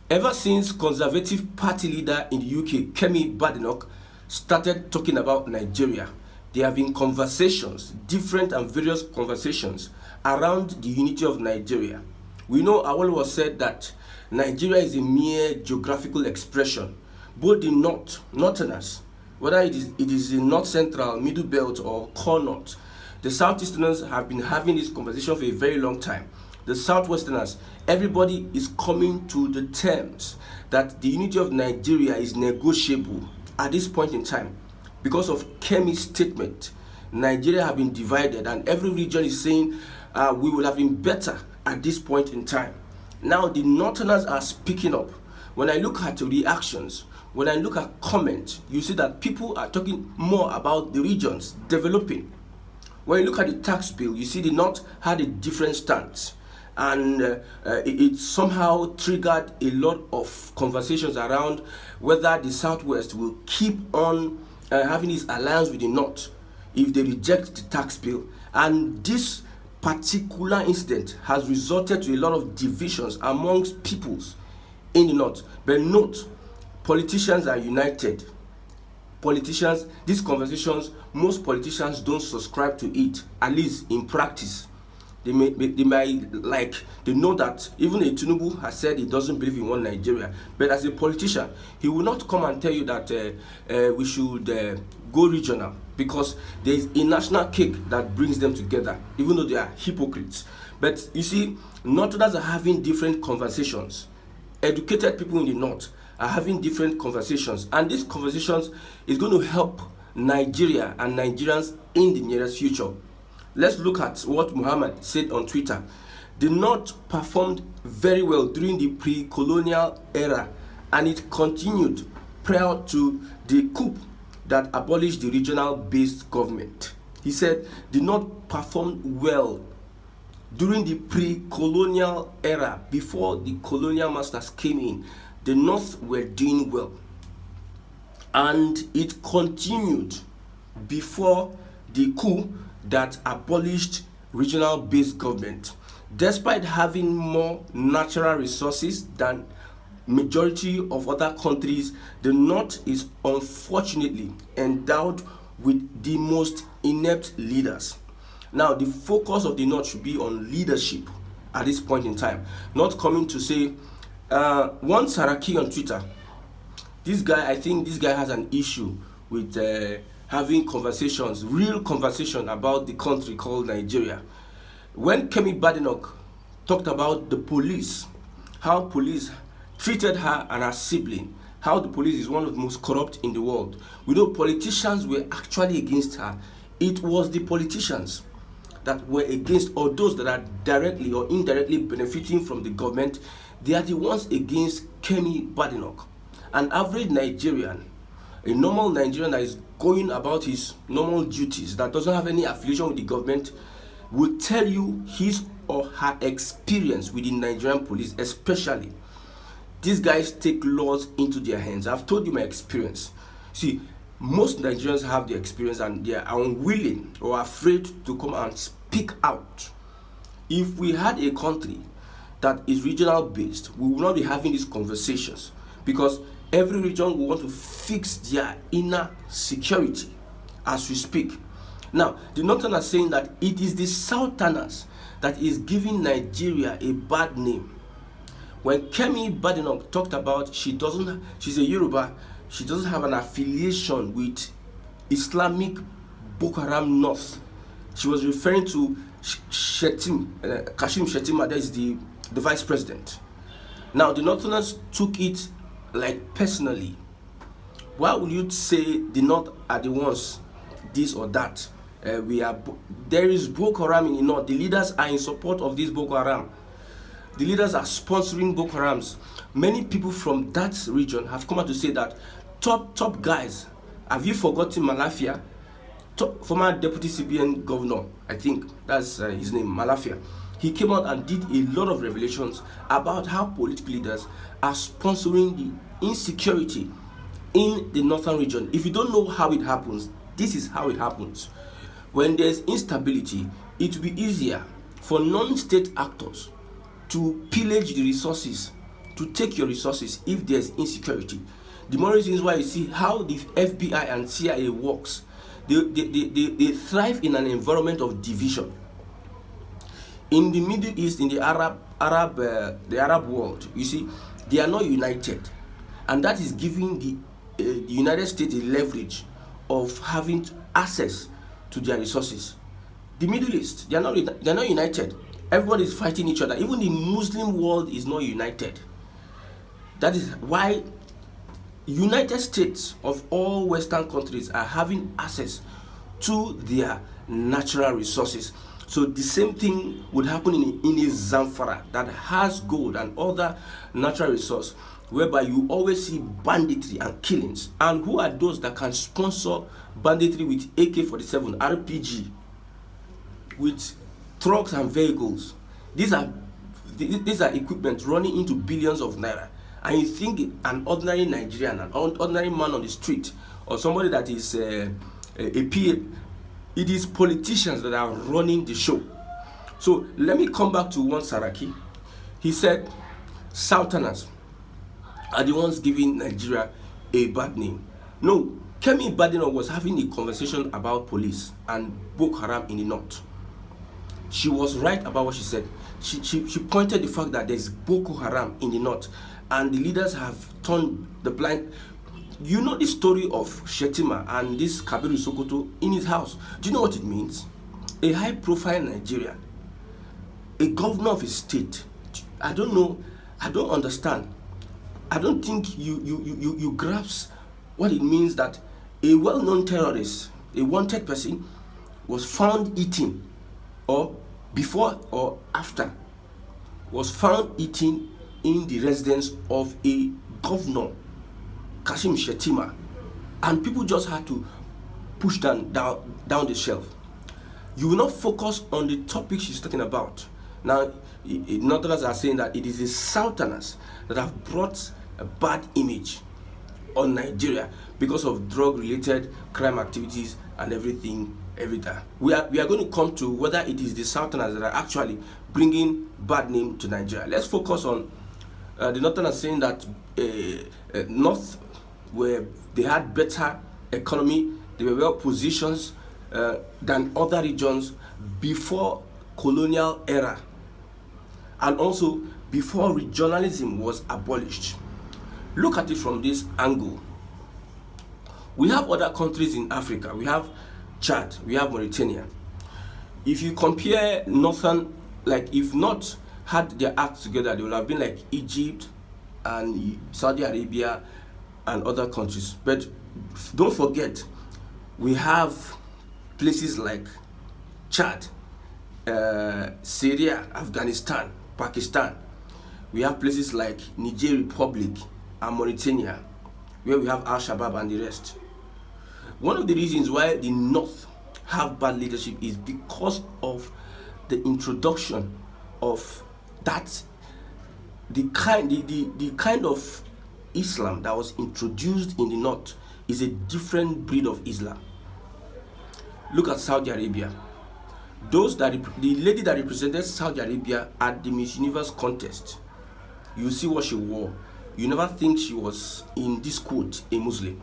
Ever since Conservative Party leader in the UK, Kemi Badenoch, started talking about Nigeria, there have been conversations, different and various conversations around the unity of Nigeria. We know Awolowo said that Nigeria is a mere geographical expression. Both the northerners, whether it is the north central, middle belt, or core north, the southeasterners have been having this conversation for a very long time. The southwesterners, everybody is coming to the terms that the unity of Nigeria is negotiable at this point in time. Because of Kemi's statement, Nigeria have been divided, and every region is saying we will have been better at this point in time. Now the northerners are speaking up. When I look at the reactions, when I look at comments, you see that people are talking more about the regions developing. When you look at the tax bill, you see the north had a different stance, and it somehow triggered a lot of conversations around whether the southwest will keep on having this alliance with the north if they reject the tax bill. And this particular incident has resulted to a lot of divisions amongst peoples in the north. But note, politicians are united. Politicians, these conversations, most politicians don't subscribe to it, at least in practice. They know that even a Tinubu has said he doesn't believe in one Nigeria, but as a politician, he will not come and tell you that we should go regional, because there is a national cake that brings them together, even though they are hypocrites. But you see, northerners are having different conversations. Educated people in the north are having different conversations, and these conversations is going to help Nigeria and Nigerians in the nearest future. Let's look at what Muhammad said on Twitter. The North performed very well during the pre-colonial era, and it continued prior to the coup that abolished the regional-based government. He said the North performed well during the pre-colonial era, before the colonial masters came in. The North were doing well, and it continued before the coup that abolished regional-based government. Despite having more natural resources than majority of other countries, the North is unfortunately endowed with the most inept leaders. Now, the focus of the North should be on leadership at this point in time, not coming to say, one Saraki on Twitter, I think this guy has an issue with having conversations, real conversation about the country called Nigeria. When Kemi Badenoch talked about the police, how police treated her and her sibling, how the police is one of the most corrupt in the world. We know politicians were actually against her. It was the politicians that were against, or those that are directly or indirectly benefiting from the government. They are the ones against Kemi Badenoch. An average Nigerian, a normal Nigerian that is going about his normal duties, that doesn't have any affiliation with the government, will tell you his or her experience with the Nigerian police. Especially, these guys take laws into their hands. I've told you my experience. See, most Nigerians have the experience, and they are unwilling or afraid to come and speak out. If we had a country that is regional based, we will not be having these conversations, because every region will want to fix their inner security as we speak. Now, the northerners are saying that it is the southerners that is giving Nigeria a bad name. When Kemi Badenoch talked about she's a Yoruba, she doesn't have an affiliation with Islamic Boko Haram North. She was referring to Kashim Shettima, that is the vice president. Now, the northerners took it like personally. Why would you say the North are the ones this or that? There is Boko Haram in the North. The leaders are in support of this Boko Haram. The leaders are sponsoring Boko Harams. Many people from that region have come out to say that top guys, have you forgotten Malafia? Former deputy CBN governor, I think that's his name, Malafia. He came out and did a lot of revelations about how political leaders are sponsoring the insecurity in the northern region. If you don't know how it happens, this is how it happens. When there's instability, it will be easier for non-state actors to pillage the resources, to take your resources if there's insecurity. The more reasons why you see how the FBI and CIA works. They thrive in an environment of division. In the Middle East, in the Arab world, you see, they are not united, and that is giving the United States the leverage of having access to their resources. The Middle East, they are not united. Everybody is fighting each other. Even the Muslim world is not united. That is why United States of all Western countries are having access to their natural resources. So the same thing would happen in a Zamfara that has gold and other natural resource, whereby you always see banditry and killings. And who are those that can sponsor banditry with AK-47, RPG, with trucks and vehicles? These are equipment running into billions of naira. And you think an ordinary Nigerian, an ordinary man on the street, or somebody that is a PA, it is politicians that are running the show. So let me come back to one Saraki. He said Southerners are the ones giving Nigeria a bad name. No, Kemi Badenoch was having a conversation about police and Boko Haram in the north. She was right about what she said. She pointed the fact that there's Boko Haram in the north, and the leaders have turned the blind. You know the story of Shetima and this Kabiru Sokoto in his house. Do you know what it means? A high-profile Nigerian, a governor of his state. I don't know. I don't understand. I don't think you grasp what it means that a well-known terrorist, a wanted person, was found eating, or before or after, was found eating in the residence of a governor, Kashim Shetima, and people just had to push down the shelf. You will not focus on the topic she's talking about. Now, Northerners are saying that it is the Southerners that have brought a bad image on Nigeria because of drug-related crime activities and everything. We are going to come to whether it is the Southerners that are actually bringing bad name to Nigeria. Let's focus on the Northerners saying that North, where they had better economy, they were well positioned than other regions before colonial era, and also before regionalism was abolished. Look at it from this angle. We have other countries in Africa. We have Chad, we have Mauritania. If you compare northern, like if not had their acts together, they would have been like Egypt and Saudi Arabia and other countries. But don't forget, we have places like Chad, Syria, Afghanistan, Pakistan. We have places like Niger Republic and Mauritania, where we have Al-Shabaab and the rest. One of the reasons why the North have bad leadership is because of the introduction of that, the kind of Islam that was introduced in the North is a different breed of Islam. Look at Saudi Arabia. The lady that represented Saudi Arabia at the Miss Universe contest, you see what she wore. You never think she was, in this quote, a Muslim.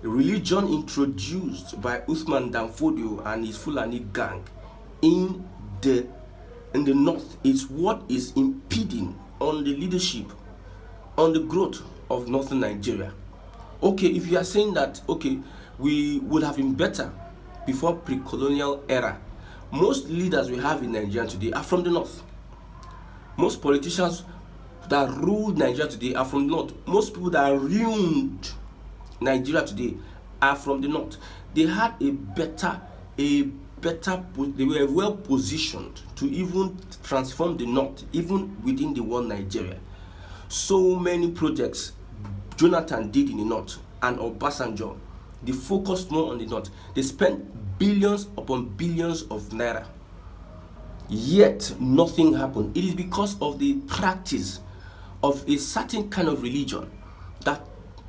Religion introduced by Uthman Danfodio and his Fulani gang in the north is what is impeding on the leadership, on the growth of northern Nigeria. Okay, if you are saying that, okay, we would have been better before pre-colonial era, most leaders we have in Nigeria today are from the north. Most politicians that rule Nigeria today are from the north. Most people that ruined Nigeria today are from the north. They had they were well positioned to even transform the north, even within the one Nigeria. So many projects Jonathan did in the north, and Obasanjo, they focused more on the north. They spent billions upon billions of naira, yet nothing happened. It is because of the practice of a certain kind of religion that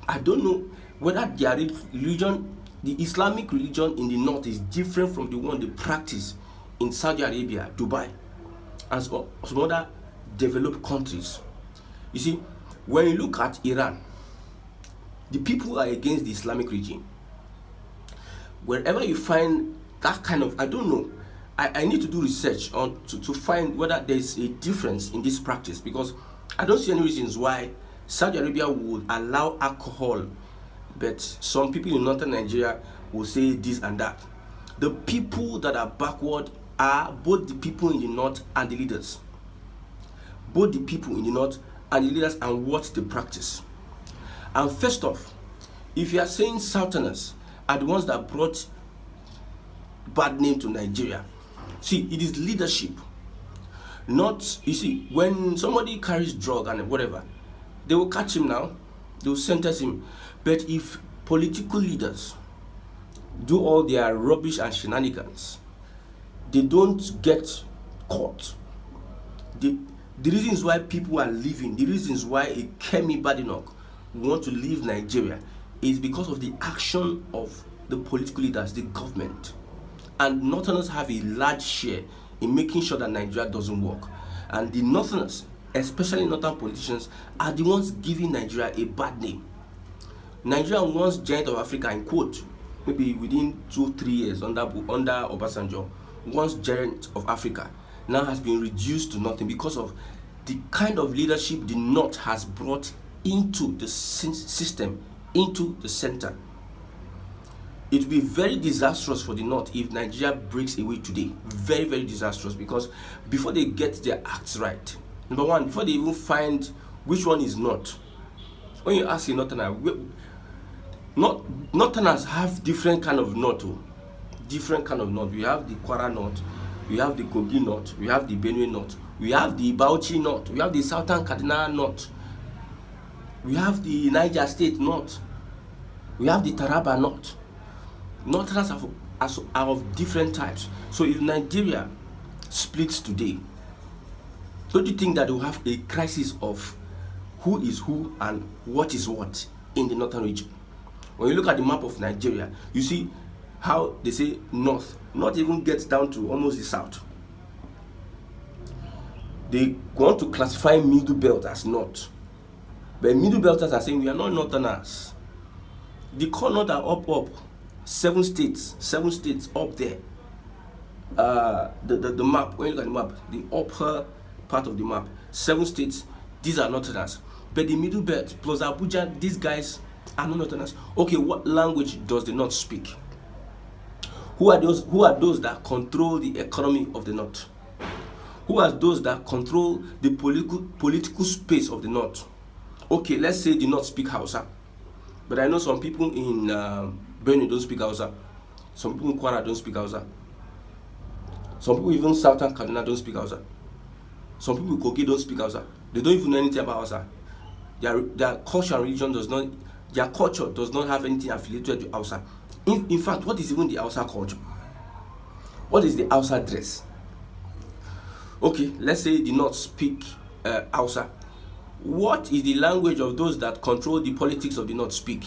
I don't know whether their religion, the Islamic religion in the north, is different from the one they practice in Saudi Arabia, Dubai, and some other developed countries. You see, when you look at Iran, the people are against the Islamic regime. Wherever you find that kind of, I don't know, I need to do research on to find whether there's a difference in this practice, because I don't see any reasons why Saudi Arabia would allow alcohol, but some people in northern Nigeria will say this and that. The people that are backward are both the people in the north and the leaders. Both the people in the north and the leaders and what they practice. And first off, if you are saying Southerners are the ones that brought bad name to Nigeria, see, it is leadership. Not, you see, when somebody carries drug and whatever, they will catch him now, they will sentence him. But if political leaders do all their rubbish and shenanigans, they don't get caught. The reasons why people are leaving, the reasons why a Kemi Badenoch want to leave Nigeria is because of the action of the political leaders, the government. And Northerners have a large share in making sure that Nigeria doesn't work. And the Northerners, especially Northern politicians, are the ones giving Nigeria a bad name. Nigeria once giant of Africa, in quote, maybe within 2-3 years under Obasanjo, once giant of Africa, now has been reduced to nothing because of the kind of leadership the North has brought into the system, into the center. It will be very disastrous for the North if Nigeria breaks away today. Very, very disastrous, because before they get their acts right, number one, before they even find which one is not, when you ask a Northerner, Northerners have different kind of North. Different kind of North. We have the Kwara North, we have the Kogi North, we have the Benue North, we have the Bauchi North, we have the Southern Kaduna North, we have the Niger State North, we have the Taraba North. Northerners are of different types. So if Nigeria splits today, don't you think that we'll have a crisis of who is who and what is what in the northern region? When you look at the map of Nigeria, you see how they say north even gets down to almost the south. They want to classify middle belt as north, but middle belters are saying we are not northerners. The core north are up. 7 states up there. The map, when you look at the map, the upper part of the map, 7 states, these are northerners. But the middle belt plus Abuja, these guys are not northerners. Okay, what language does the north speak? Who are those that control the economy of the north? Who are those that control the political space of the north? Okay, let's say the north speak Hausa, but I know some people in Benue don't speak Hausa. Some people in Kwara don't speak Hausa. Some people even Southern Kaduna don't speak Hausa. Some people in Kogi don't speak Hausa. They don't even know anything about Hausa. Their culture and religion their culture does not have anything affiliated to Hausa. In fact, what is even the Hausa culture? What is the Hausa dress? Okay, let's say the North speak Hausa. What is the language of those that control the politics of the North speak?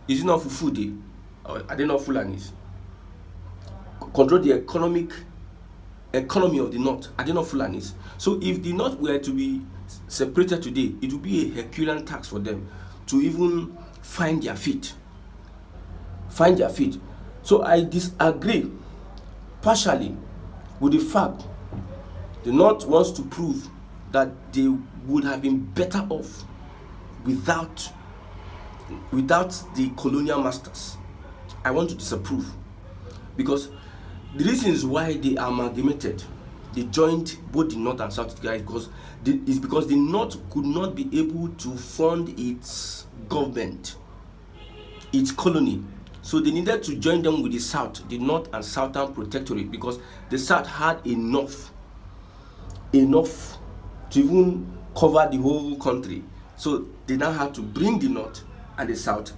Is it not Fufude? Or are they not Fulanis? Control the economy of the North. Are they not Fulanis? So if the North were to be separated today, it would be a Herculean task for them to even find their feet. So I disagree partially with the fact the North wants to prove that they would have been better off without the colonial masters. I want to disapprove, because the reasons why they amalgamated, they joined both the North and South together, is because the North could not be able to fund its government, its colony. So they needed to join them with the South, the North and Southern Protectorate, because the South had enough to even cover the whole country. So they now had to bring the North and the South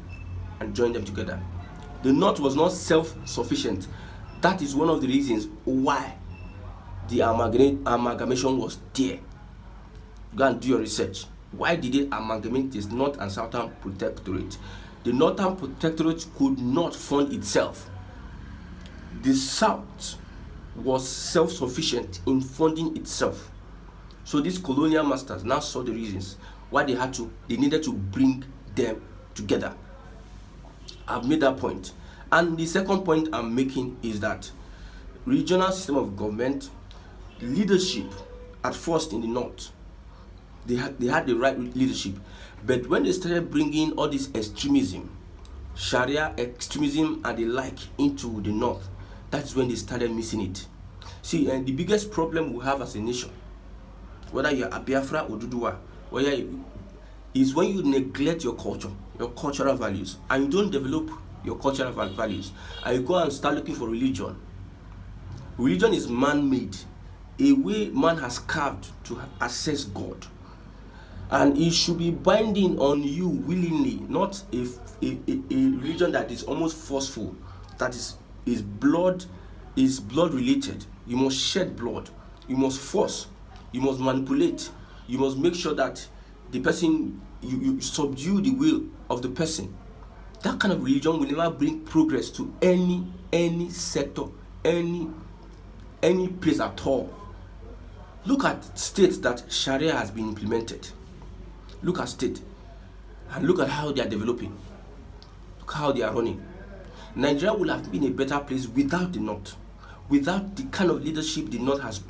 and join them together. The North was not self-sufficient. That is one of the reasons why the amalgamation was there. Go and do your research. Why did they amalgamate this North and Southern Protectorate? The Northern Protectorate could not fund itself. The South was self-sufficient in funding itself. So these colonial masters now saw the reasons why they needed to bring them together. I've made that point. And the second point I'm making is that regional system of government, leadership at first in the north, they had the right leadership, but when they started bringing all this extremism, Sharia extremism and the like into the north, that's when they started missing it. See, and the biggest problem we have as a nation, whether you're a Biafra or Duduwa, is when you neglect your culture, your cultural values, and you don't develop your cultural values, and you go and start looking for religion. Religion is man-made, a way man has carved to access God, and it should be binding on you willingly, not a religion that is almost forceful, that is blood related. You must shed blood, you must force, you must manipulate, you must make sure that the person, you subdue the will of the person. That kind of religion will never bring progress to any sector, any place at all. Look at states that Sharia has been implemented. Look at state and look at how they are developing. Look how they are running. Nigeria would have been a better place without the North, without the kind of leadership the North has.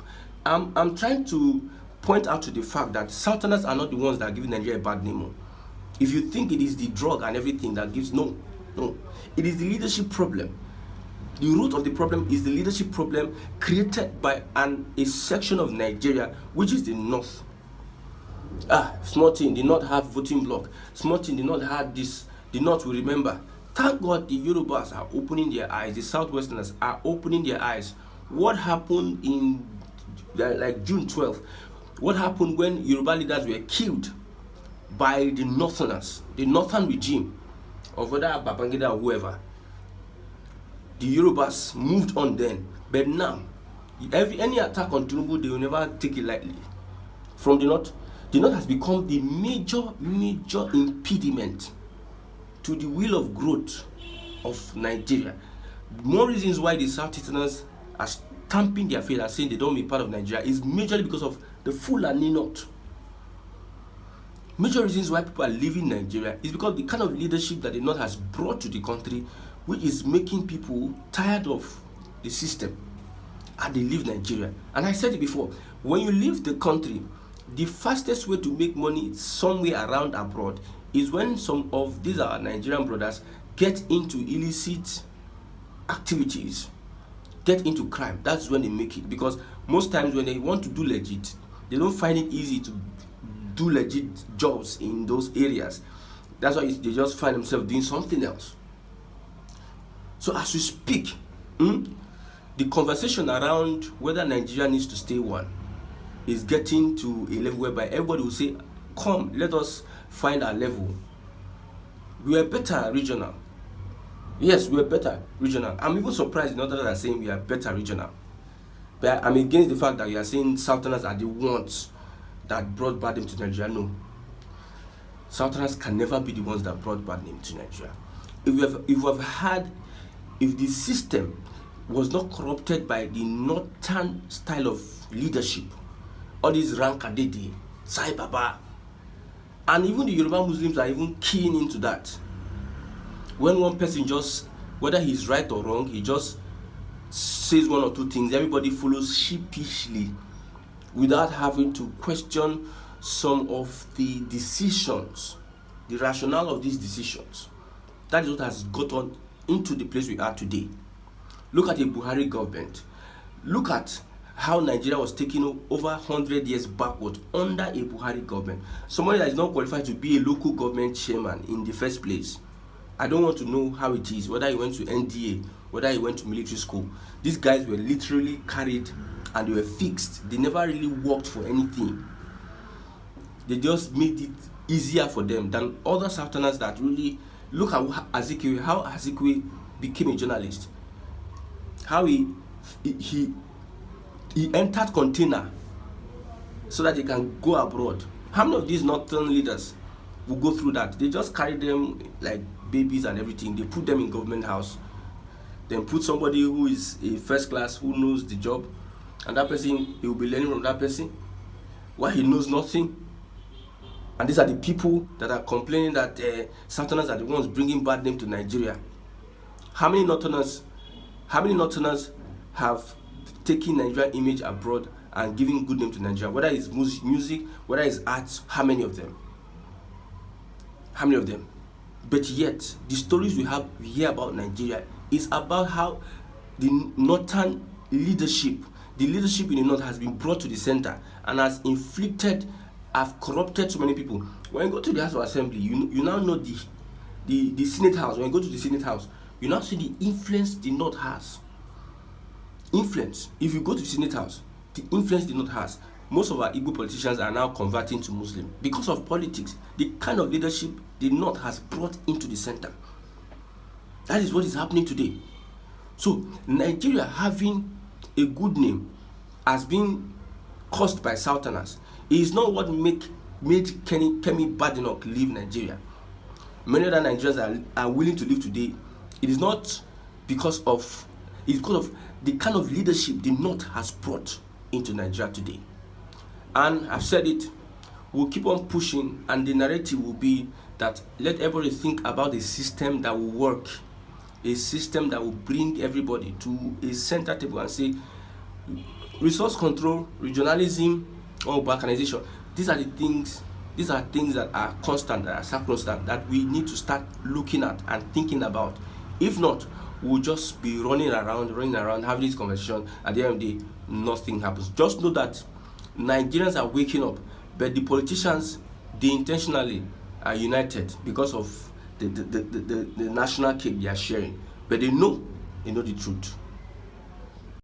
I'm trying to point out to the fact that Southerners are not the ones that are giving Nigeria a bad name. If you think it is the drug and everything that gives, no. It is the leadership problem. The root of the problem is the leadership problem created by a section of Nigeria, which is the North. Small thing, did not have voting bloc. Small thing, did not have this. The North will remember. Thank God the Yorubas are opening their eyes. The Southwesterners are opening their eyes. What happened in like June 12th? What happened when Yoruba leaders were killed by the Northerners, the Northern regime, of whether Babangida or whoever? The Yorubas moved on then, but now, any attack on Tinubu, they will never take it lightly. From the North has become the major impediment to the will of growth of Nigeria. More reasons why the Southeasterners are stamping their feet and saying they don't be part of Nigeria is majorly because of the Fulani North. Major reasons why people are leaving Nigeria is because the kind of leadership that the North has brought to the country, which is making people tired of the system, and they leave Nigeria. And I said it before, when you leave the country, the fastest way to make money somewhere around abroad is when some of these our Nigerian brothers get into illicit activities, get into crime. That's when they make it, because most times when they want to do legit, they don't find it easy to do legit jobs in those areas. That's why they just find themselves doing something else. So as we speak, the conversation around whether Nigeria needs to stay one is getting to a level whereby everybody will say, come, let us find our level. We are better regional. Yes, we are better regional. I'm even surprised in others are saying we are better regional. But I'm against the fact that you are saying Southerners are the ones that brought bad name to Nigeria. No. Southerners can never be the ones that brought bad name to Nigeria. If the system was not corrupted by the northern style of leadership, all these Rankadede, Sai Baba, and even the Yoruba Muslims are even keying into that. When one person just, whether he's right or wrong, he just says one or two things, everybody follows sheepishly without having to question some of the decisions, the rationale of these decisions. That is what has gotten into the place we are today. Look at the Buhari government. Look at how Nigeria was taken over 100 years backward under a Buhari government. Somebody that is not qualified to be a local government chairman in the first place. I don't want to know how it is, whether he went to NDA, whether he went to military school. These guys were literally carried and they were fixed. They never really worked for anything. They just made it easier for them than other Southerners that really... Look at how Azikiwe became a journalist. How he entered container so that he can go abroad. How many of these northern leaders will go through that? They just carry them like babies and everything. They put them in government house. Then put somebody who is a first class, who knows the job, and that person, he will be learning from that person while he knows nothing. And these are the people that are complaining that Southerners are the ones bringing bad name to Nigeria. How many Northerners have taken Nigerian image abroad and giving good name to Nigeria? Whether it's music, whether it's arts, how many of them? How many of them? But yet, the stories we hear about Nigeria is about how the northern leadership, the leadership in the north, has been brought to the center and has have corrupted so many people. When you go to the House of Assembly, you now know the Senate House. When you go to the Senate House, you now see the influence the north has. Influence. If you go to the Senate House, the influence the north has. Most of our Igbo politicians are now converting to Muslim because of politics. The kind of leadership the north has brought into the center. That is what is happening today. So Nigeria having a good name has been caused by Southerners. It is not what made Kemi Badenoch leave Nigeria. Many other Nigerians are willing to live today. It is not because of, it's because of the kind of leadership the north has brought into Nigeria today. And I've said it, we'll keep on pushing, and the narrative will be that let everybody think about a system that will work, a system that will bring everybody to a center table and say resource control, regionalism, or balkanization. These are things that are constant, that are sacrosanct, that we need to start looking at and thinking about. If not, we'll just be running around, having this conversation. At the end of the day, nothing happens. Just know that Nigerians are waking up, but the politicians, they intentionally are united because of the national cake they are sharing. But they know the truth.